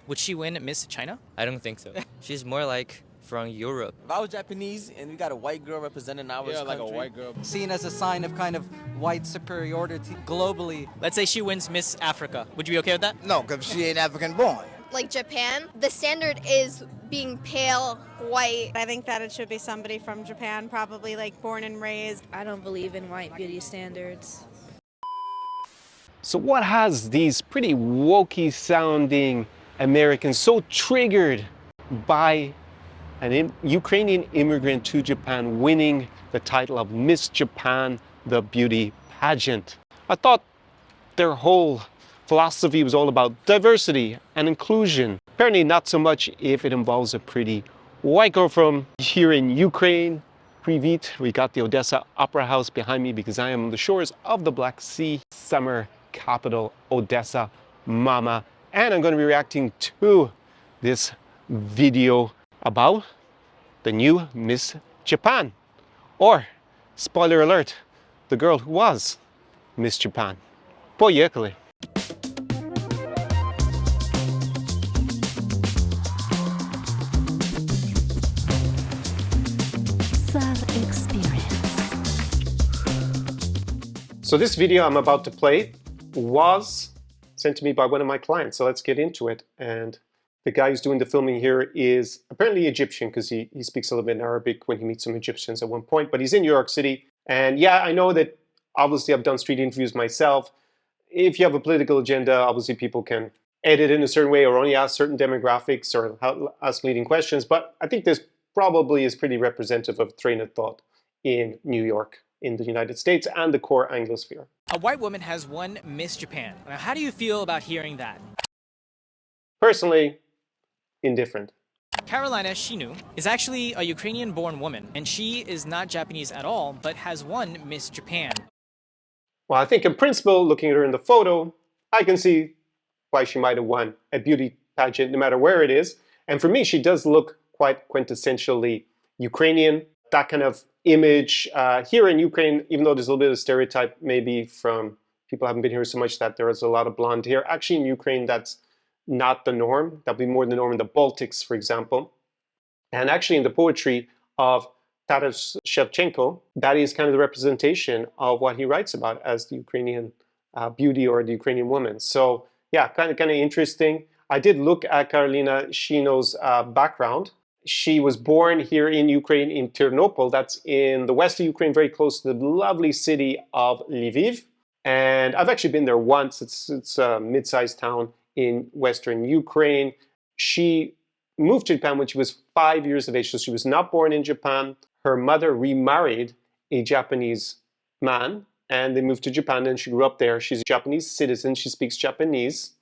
Would she win Miss China? I don't think so. She's more like from Europe. If I was Japanese and we got a white girl representing our country, like a white girl. Seen as a sign of kind of white superiority globally. Let's say she wins Miss Africa. Would you be okay with that? No, because she ain't African born. Like Japan, the standard is being pale, white. I think that it should be somebody from Japan, probably like born and raised. I don't believe in white beauty standards. So what has these pretty wokey sounding Americans so triggered by an Ukrainian immigrant to Japan winning the title of Miss Japan, the beauty pageant? I thought their whole philosophy was all about diversity and inclusion. Apparently not so much if it involves a pretty white girl from here in Ukraine. Привет. We got the Odessa Opera House behind me because I am on the shores of the Black Sea, summer capital Odessa, mama. And I'm going to be reacting to this video about the new Miss Japan. Or, spoiler alert, the girl who was Miss Japan. Поехали! So this video I'm about to play was sent to me by one of my clients. So let's get into it. And the guy who's doing the filming here is apparently Egyptian because he speaks a little bit in Arabic when he meets some Egyptians at one point. But he's in New York City. And yeah, I know that obviously I've done street interviews myself. If you have a political agenda, obviously people can edit in a certain way or only ask certain demographics or ask leading questions. But I think this probably is pretty representative of train of thought in New York, in the United States, and the core Anglosphere. A white woman has won Miss Japan. Now, how do you feel about hearing that? Personally, indifferent. Carolina Shinu is actually a Ukrainian-born woman, and she is not Japanese at all, but has won Miss Japan. Well, I think in principle, looking at her in the photo, I can see why she might have won a beauty pageant, no matter where it is. And for me, she does look quite quintessentially Ukrainian. That kind of image here in Ukraine, even though there's a little bit of stereotype maybe from people who haven't been here so much that there is a lot of blonde hair. Actually in Ukraine, that's not the norm. That'll be more the norm in the Baltics, for example. And actually in the poetry of Taras Shevchenko, that is kind of the representation of what he writes about as the Ukrainian beauty or the Ukrainian woman. So yeah, kind of interesting. I did look at Karolina Shino's background. She was born here in Ukraine in Ternopil. That's in the west of Ukraine, very close to the lovely city of Lviv. And I've actually been there once. It's a mid-sized town in western Ukraine. She moved to Japan when she was 5 years of age, so she was not born in Japan. Her mother remarried a Japanese man, and they moved to Japan, and she grew up there. She's a Japanese citizen. She speaks Japanese.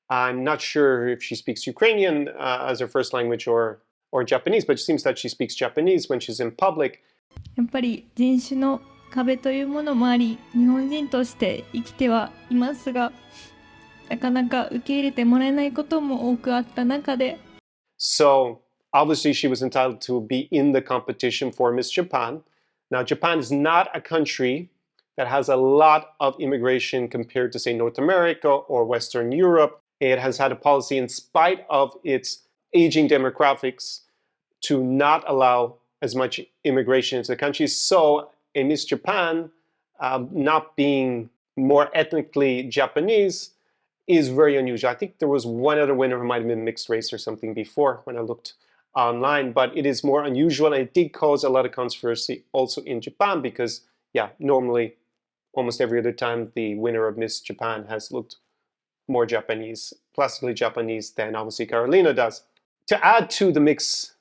I'm not sure if she speaks Ukrainian as her first language or Japanese, but it seems that she speaks Japanese when she's in public. やっぱり人種の壁というものもあり、日本人として生きてはいますが、なかなか受け入れてもらえないことも多くあった中で。So obviously she was entitled to be in the competition for Miss Japan. Now Japan is not a country that has a lot of immigration compared to say North America or Western Europe. It has had a policy in spite of its aging demographics to not allow as much immigration into the country. So in Miss Japan, not being more ethnically Japanese is very unusual. I think there was one other winner who might have been mixed race or something before when I looked online, but it is more unusual, and it did cause a lot of controversy also in Japan because, yeah, normally almost every other time the winner of Miss Japan has looked more Japanese, classically Japanese than obviously Carolina does. To add to the mix,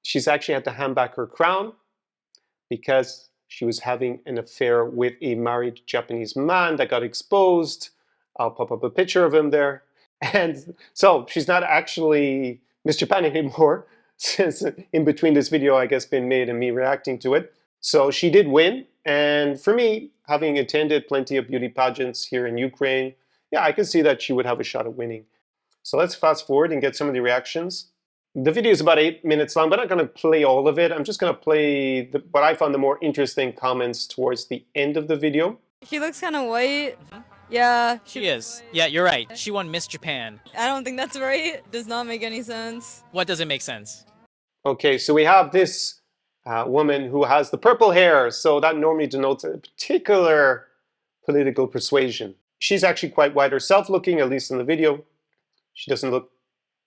she's actually had to hand back her crown because she was having an affair with a married Japanese man that got exposed. I'll pop up a picture of him there. And so she's not actually Miss Japan anymore since in between this video, I guess, been made and me reacting to it. So she did win. And for me, having attended plenty of beauty pageants here in Ukraine, yeah, I could see that she would have a shot at winning. So let's fast forward and get some of the reactions. The video is about 8 minutes long, but I'm not going to play all of it. I'm just going to play what I found the more interesting comments towards the end of the video. He looks kind of white. Yeah, She is. Yeah, you're right. She won Miss Japan. I don't think that's right. Does not make any sense. What doesn't make sense? Okay, so we have this woman who has the purple hair, so that normally denotes a particular political persuasion. She's actually quite white herself looking, at least in the video. She doesn't look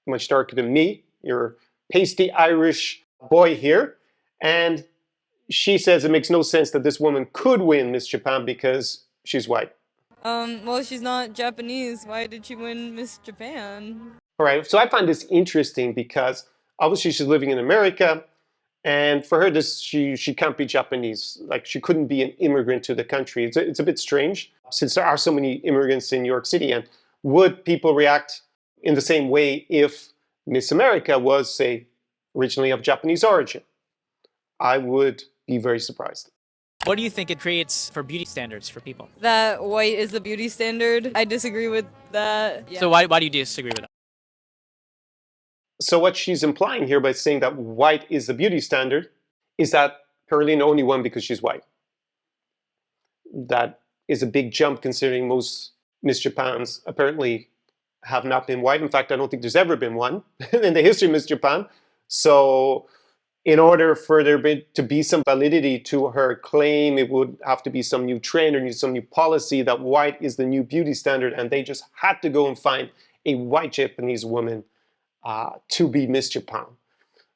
much darker than me, your pasty Irish boy here. And she says it makes no sense that this woman could win Miss Japan because she's white. Well, she's not Japanese. Why did she win Miss Japan? All right, so I find this interesting because obviously she's living in America, and for her, she can't be Japanese. Like, she couldn't be an immigrant to the country. It's a bit strange since there are so many immigrants in New York City. And would people react in the same way if Miss America was, say, originally of Japanese origin? I would be very surprised. What do you think it creates for beauty standards for people? That white is the beauty standard. I disagree with that. Yeah. So why do you disagree with that? So what she's implying here by saying that white is the beauty standard is that Carolina only won because she's white. That is a big jump considering most Miss Japans apparently have not been white. In fact, I don't think there's ever been one in the history of Miss Japan. So in order for there to be some validity to her claim, it would have to be some new trend or some new policy that white is the new beauty standard, and they just had to go and find a white Japanese woman to be Miss Japan.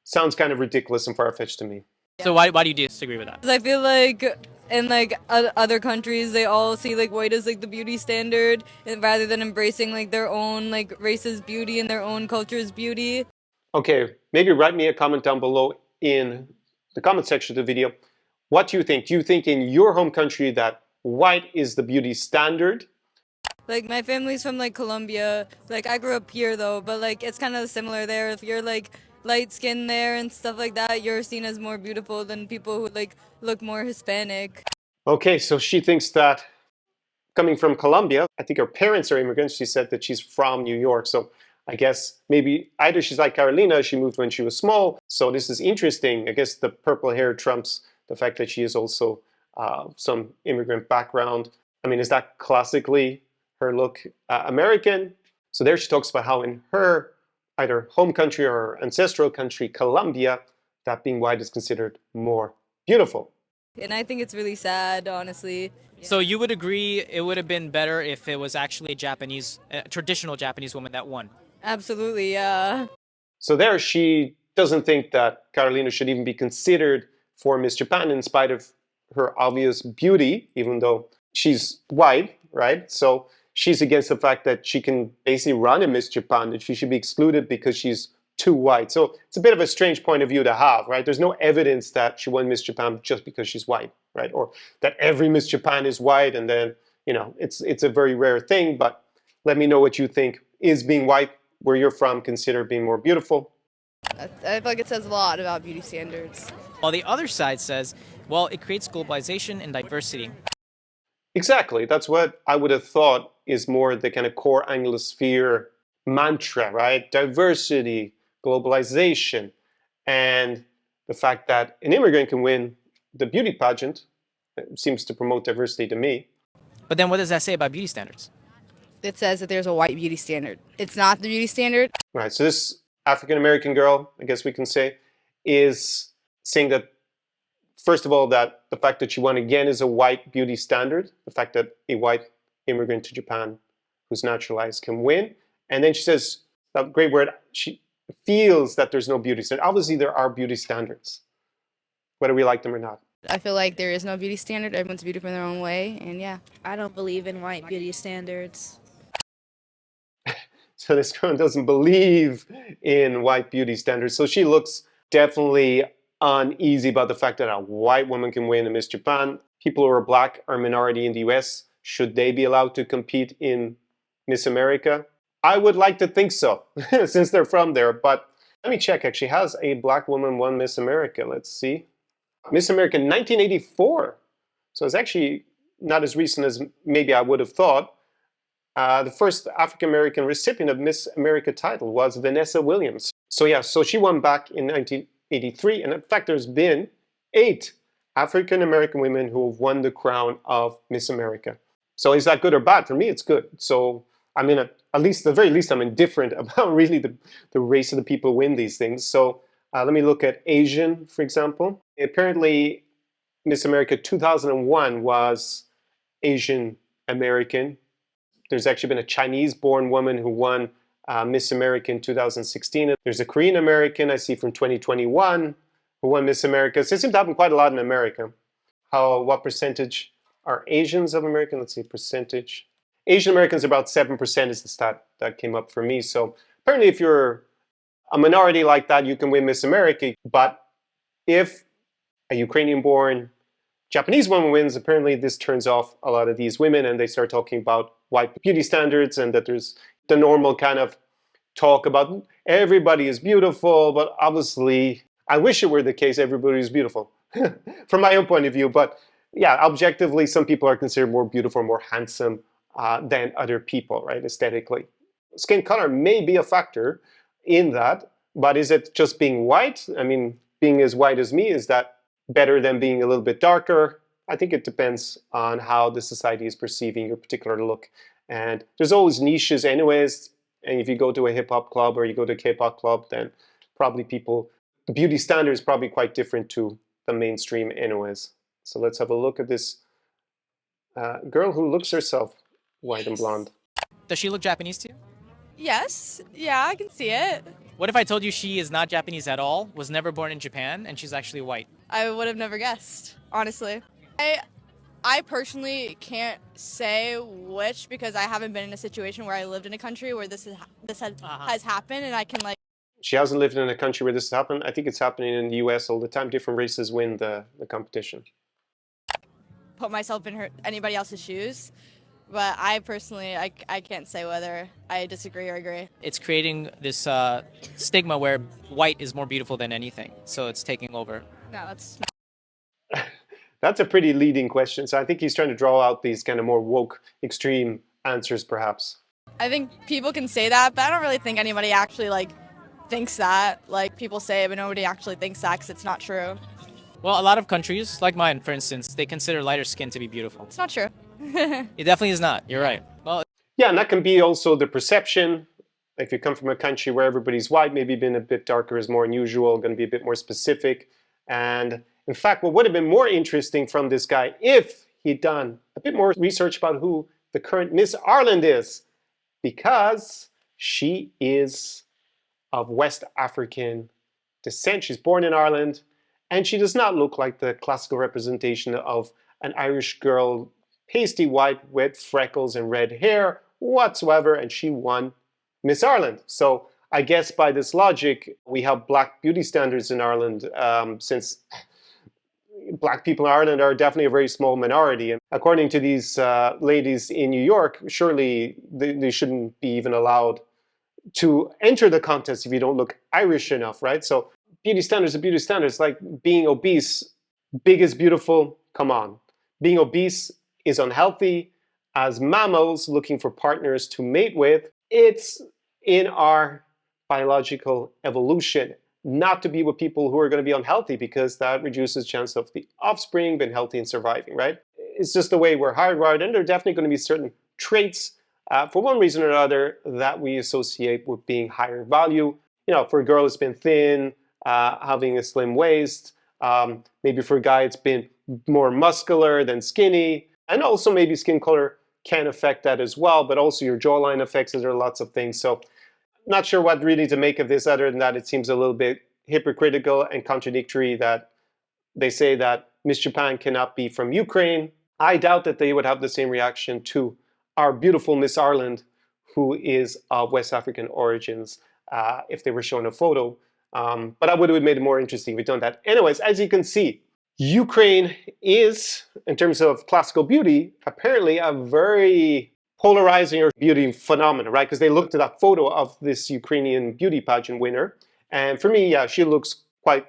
Sounds kind of ridiculous and far-fetched to me. So why do you disagree with that? 'Cause I feel like in like other countries, they all see like white as like the beauty standard, and rather than embracing like their own like race's beauty and their own culture's beauty. Okay, maybe write me a comment down below in the comment section of the video. What do you think? Do you think in your home country that white is the beauty standard? Like, my family's from like Colombia. Like, I grew up here though, but like it's kind of similar there. If you're like light skinned there and stuff like that, you're seen as more beautiful than people who like look more Hispanic. Okay, so she thinks that coming from Colombia, I think her parents are immigrants. She said that she's from New York. So I guess maybe either she's like Carolina, she moved when she was small. So this is interesting. I guess the purple hair trumps the fact that she is also some immigrant background. I mean, is that classically her look American? So there she talks about how in her either home country or ancestral country, Colombia, that being white is considered more beautiful. And I think it's really sad, honestly. So you would agree it would have been better if it was actually a traditional Japanese woman that won? Absolutely, yeah. So there she doesn't think that Carolina should even be considered for Miss Japan in spite of her obvious beauty, even though she's white, right? So she's against the fact that she can basically run a Miss Japan, that she should be excluded because she's too white. So it's a bit of a strange point of view to have, right? There's no evidence that she won Miss Japan just because she's white, right? Or that every Miss Japan is white, and then, you know, it's a very rare thing. But let me know what you think. Is being white where you're from considered being more beautiful? I feel like it says a lot about beauty standards. While the other side says, well, it creates globalization and diversity. Exactly. That's what I would have thought is more the kind of core Anglosphere mantra, right? Diversity, globalization, and the fact that an immigrant can win the beauty pageant seems to promote diversity to me. But then what does that say about beauty standards? It says that there's a white beauty standard. It's not the beauty standard. Right. So this African-American girl, I guess we can say, is saying that, first of all, that the fact that she won again is a white beauty standard, the fact that a white immigrant to Japan who's naturalized can win. And then she says, that great word, she feels that there's no beauty standard. Obviously, there are beauty standards, whether we like them or not. I feel like there is no beauty standard. Everyone's beautiful in their own way, and yeah. I don't believe in white beauty standards. So this girl doesn't believe in white beauty standards. So she looks definitely uneasy about the fact that a white woman can win in Miss Japan. People who are black are a minority in the US. Should they be allowed to compete in Miss America? I would like to think so, since they're from there. But let me check, actually. Has a black woman won Miss America? Let's see. Miss America 1984. So it's actually not as recent as maybe I would have thought. The first African-American recipient of Miss America title was Vanessa Williams. So yeah, so she won back in 1983. And in fact, there's been 8 African-American women who have won the crown of Miss America. So is that good or bad? For me, it's good. So I mean, at least, the very least, I'm indifferent about really the race of the people who win these things. So let me look at Asian, for example. Apparently, Miss America 2001 was Asian American. There's actually been a Chinese-born woman who won Miss America in 2016. There's a Korean American I see from 2021 who won Miss America. So it seems to happen quite a lot in America. What percentage are Asians of American? Let's see, percentage. Asian Americans are about 7% is the stat that came up for me. So apparently if you're a minority like that, you can win Miss America. But if a Ukrainian-born Japanese woman wins, apparently this turns off a lot of these women and they start talking about white beauty standards and that there's the normal kind of talk about everybody is beautiful, but obviously I wish it were the case everybody is beautiful from my own point of view. But yeah, objectively, some people are considered more beautiful, more handsome than other people, right, aesthetically. Skin color may be a factor in that, but is it just being white? I mean, being as white as me, is that better than being a little bit darker? I think it depends on how the society is perceiving your particular look. And there's always niches anyways. And if you go to a hip-hop club or you go to a K-pop club, then probably the beauty standard is probably quite different to the mainstream anyways. So let's have a look at this girl who looks herself white and blonde. Does she look Japanese to you? Yes. Yeah, I can see it. What if I told you she is not Japanese at all, was never born in Japan, and she's actually white? I would have never guessed, honestly. I personally can't say which because I haven't been in a situation where I lived in a country where this has happened, and I can like. She hasn't lived in a country where this has happened. I think it's happening in the US all the time. Different races win the competition. Put myself in anybody else's shoes, but I personally, I can't say whether I disagree or agree. It's creating this stigma where white is more beautiful than anything, so it's taking over. No, that's. That's a pretty leading question. So I think he's trying to draw out these kind of more woke, extreme answers, perhaps. I think people can say that, but I don't really think anybody actually like thinks that. Like people say it, but nobody actually thinks that because it's not true. Well, a lot of countries, like mine, for instance, they consider lighter skin to be beautiful. It's not true. It definitely is not. You're right. Well, yeah, and that can be also the perception. If you come from a country where everybody's white, maybe being a bit darker is more unusual, going to be a bit more specific. And in fact, what would have been more interesting from this guy if he'd done a bit more research about who the current Miss Ireland is, because she is of West African descent. She's born in Ireland, and she does not look like the classical representation of an Irish girl, pasty white with freckles and red hair whatsoever, and she won Miss Ireland. So I guess by this logic, we have black beauty standards in Ireland, since black people in Ireland are definitely a very small minority. And according to these ladies in New York, surely they shouldn't be even allowed to enter the contest if you don't look Irish enough, right? So beauty standards are beauty standards. Like being obese, big is beautiful, come on. Being obese is unhealthy. As mammals looking for partners to mate with, it's in our biological evolution not to be with people who are going to be unhealthy, because that reduces chance of the offspring being healthy and surviving, right? It's just the way we're hardwired, and there are definitely going to be certain traits, for one reason or another, that we associate with being higher value. You know, for a girl, it's been thin, having a slim waist. Maybe for a guy, it's been more muscular than skinny. And also maybe skin color can affect that as well, but also your jawline affects it. There are lots of things. So not sure what really to make of this, other than that it seems a little bit hypocritical and contradictory that they say that Miss Japan cannot be from Ukraine. I doubt that they would have the same reaction to our beautiful Miss Ireland, who is of West African origins, if they were shown a photo. But I would have made it more interesting if we'd done that. Anyways, as you can see, Ukraine is, in terms of classical beauty, apparently a very polarizing or beauty phenomenon, right? Because they looked at that photo of this Ukrainian beauty pageant winner. And for me, yeah, she looks quite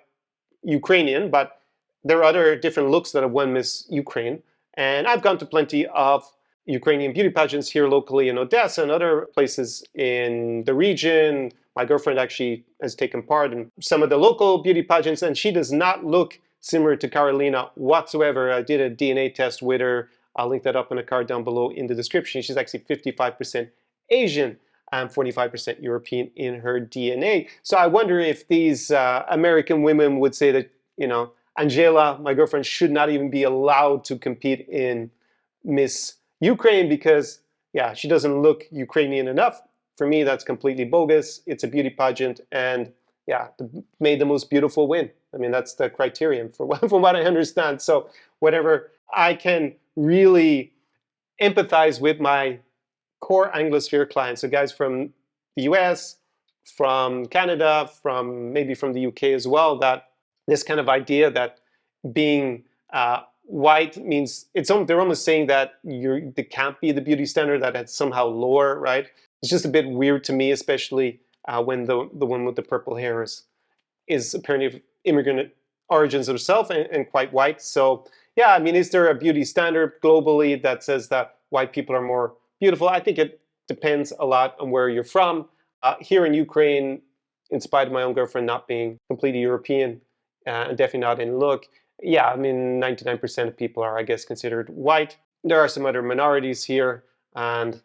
Ukrainian, but there are other different looks that have won Miss Ukraine. And I've gone to plenty of Ukrainian beauty pageants here locally in Odessa and other places in the region. My girlfriend actually has taken part in some of the local beauty pageants, and she does not look similar to Carolina whatsoever. I did a DNA test with her. I'll link that up in a card down below in the description. She's actually 55% Asian and 45% European in her DNA. So I wonder if these American women would say that, you know, Angela, my girlfriend, should not even be allowed to compete in Miss Ukraine because, yeah, she doesn't look Ukrainian enough. For me, that's completely bogus. It's a beauty pageant, and yeah, made the most beautiful win. I mean, that's the criterion from what I understand. So whatever, I can really empathize with my core Anglosphere clients. So guys from the US, from Canada, maybe from the UK as well, that this kind of idea that being white means they're almost saying that they can't be the beauty standard, that it's somehow lower, right? It's just a bit weird to me, especially when the one with the purple hair is apparently of immigrant origins herself and quite white. So yeah, I mean, is there a beauty standard globally that says that white people are more beautiful? I think it depends a lot on where you're from. Here in Ukraine, in spite of my own girlfriend not being completely European and definitely not in look, yeah, I mean, 99% of people are, I guess, considered white. There are some other minorities here, and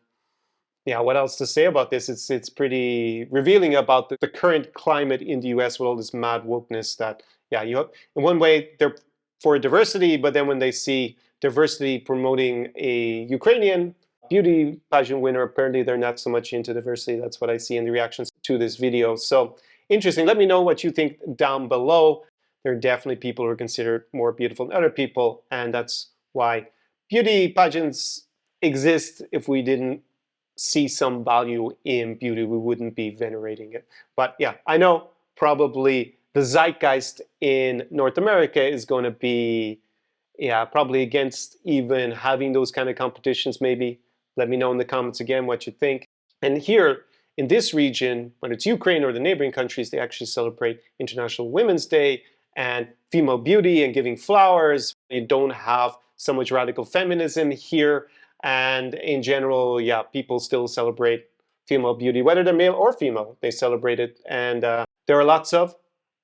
yeah, what else to say about this? It's pretty revealing about the current climate in the US with all this mad wokeness that, yeah, you have, in one way, they're for diversity, but then when they see diversity promoting a Ukrainian beauty pageant winner, apparently they're not so much into diversity. That's what I see in the reactions to this video. So interesting. Let me know what you think down below. There are definitely people who are considered more beautiful than other people, and that's why beauty pageants exist. If we didn't see some value in beauty, we wouldn't be venerating it. But yeah, I know probably the zeitgeist in North America is going to be, yeah, probably against even having those kind of competitions maybe. Let me know in the comments again what you think. And here in this region, whether it's Ukraine or the neighboring countries, they actually celebrate International Women's Day and female beauty and giving flowers. You don't have so much radical feminism here. And in general, yeah, people still celebrate female beauty, whether they're male or female, they celebrate it. And there are lots of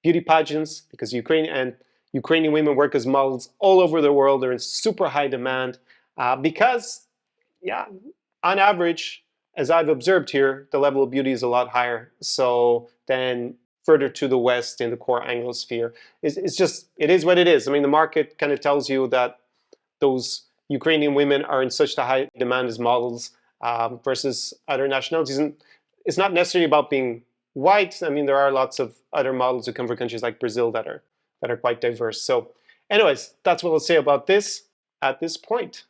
beauty pageants because Ukrainian women work as models all over the world. They're in super high demand because, yeah, on average, as I've observed here, the level of beauty is a lot higher. So then further to the west in the core Anglosphere, it is what it is. I mean, the market kind of tells you that those Ukrainian women are in such a high demand as models versus other nationalities. And it's not necessarily about being white. I mean, there are lots of other models who come from countries like Brazil that are quite diverse. So anyways, that's what I'll say about this at this point.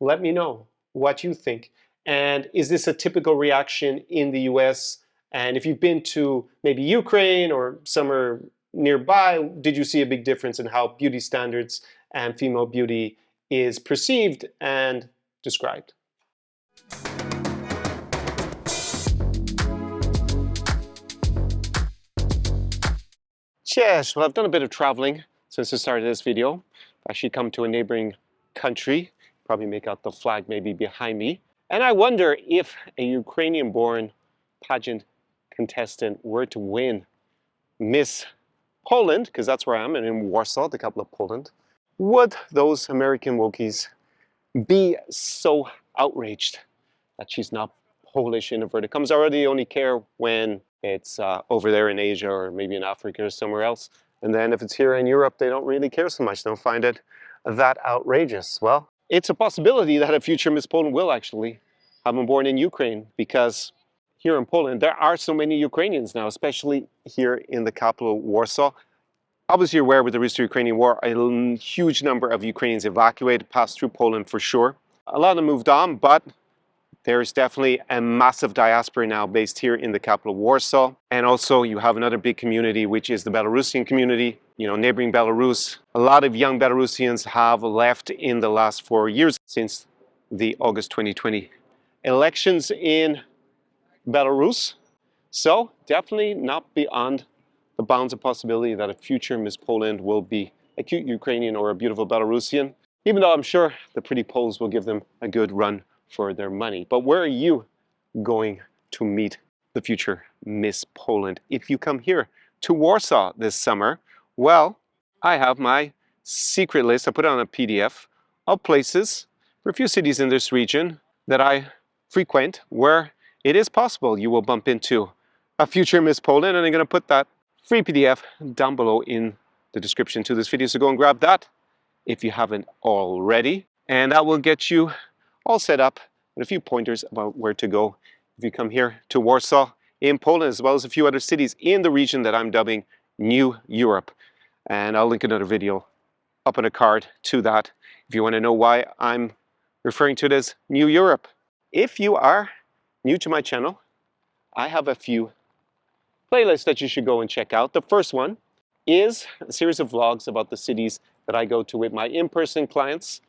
Let me know what you think. And is this a typical reaction in the US? And if you've been to maybe Ukraine or somewhere nearby, did you see a big difference in how beauty standards and female beauty is perceived and described? Yes, well, I've done a bit of traveling since the start of this video. I've actually come to a neighboring country. Probably make out the flag maybe behind me. And I wonder if a Ukrainian-born pageant contestant were to win Miss Poland, because that's where I am, and in Warsaw, the capital of Poland, would those American wokies be so outraged that she's not Polish in inverted commas? Or they only care when it's over there in Asia or maybe in Africa or somewhere else. And then if it's here in Europe, they don't really care so much. They don't find it that outrageous. Well, it's a possibility that a future Miss Poland will actually have been born in Ukraine, because here in Poland, there are so many Ukrainians now, especially here in the capital, Warsaw. Obviously, you're aware with the Russo-Ukrainian War, a huge number of Ukrainians evacuated, passed through Poland for sure. A lot of them moved on, but there's definitely a massive diaspora now based here in the capital, Warsaw. And also you have another big community, which is the Belarusian community, you know, neighboring Belarus. A lot of young Belarusians have left in the last 4 years since the August 2020 elections in Belarus. So definitely not beyond the bounds of possibility that a future Miss Poland will be a cute Ukrainian or a beautiful Belarusian, even though I'm sure the pretty Poles will give them a good run for their money. But where are you going to meet the future Miss Poland if you come here to Warsaw this summer? Well, I have my secret list. I put it on a PDF of places for a few cities in this region that I frequent where it is possible you will bump into a future Miss Poland, and I'm going to put that free PDF down below in the description to this video, so go and grab that if you haven't already, and that will get you all set up with a few pointers about where to go if you come here to Warsaw in Poland, as well as a few other cities in the region that I'm dubbing New Europe. And I'll link another video up on a card to that if you want to know why I'm referring to it as New Europe. If you are new to my channel, I have a few playlists that you should go and check out. The first one is a series of vlogs about the cities that I go to with my in-person clients.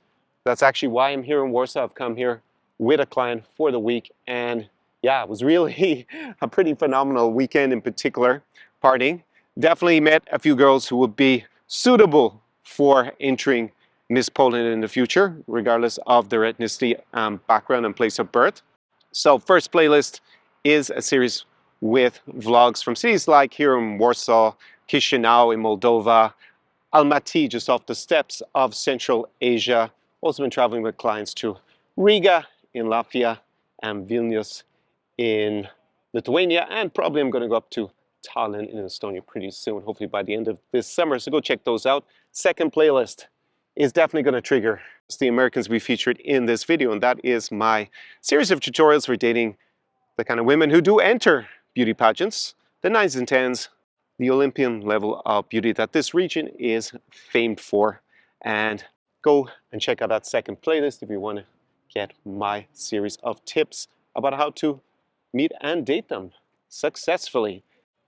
That's actually why I'm here in Warsaw. I've come here with a client for the week, and yeah, it was really a pretty phenomenal weekend in particular, partying. Definitely met a few girls who would be suitable for entering Miss Poland in the future, regardless of their ethnicity, background and place of birth. So first playlist is a series with vlogs from cities like here in Warsaw, Chisinau in Moldova, Almaty just off the steppes of Central Asia. Also been traveling with clients to Riga in Latvia and Vilnius in Lithuania, and probably I'm going to go up to Tallinn in Estonia pretty soon, hopefully by the end of this summer, so go check those out. Second playlist is definitely going to trigger the Americans we featured in this video, and that is my series of tutorials for dating the kind of women who do enter beauty pageants, the 9s and 10s, the Olympian level of beauty that this region is famed for. And go and check out that second playlist if you want to get my series of tips about how to meet and date them successfully.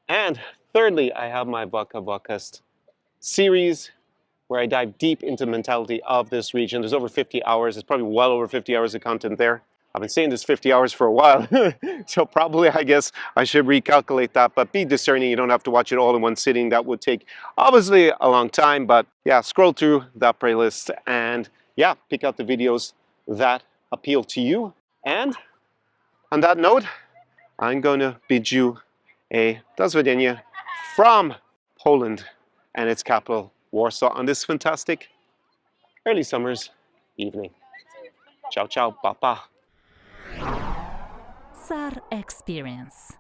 And thirdly, I have my Vaka Vakast series where I dive deep into the mentality of this region. There's over 50 hours. It's probably well over 50 hours of content there. I've been saying this 50 hours for a while, so probably I guess I should recalculate that, but be discerning. You don't have to watch it all in one sitting. That would take obviously a long time, but yeah, scroll through that playlist and yeah, pick out the videos that appeal to you. And on that note, I'm going to bid you a do widzenia from Poland and its capital, Warsaw, on this fantastic early summer's evening. Ciao, ciao, pa, pa. SAR Experience.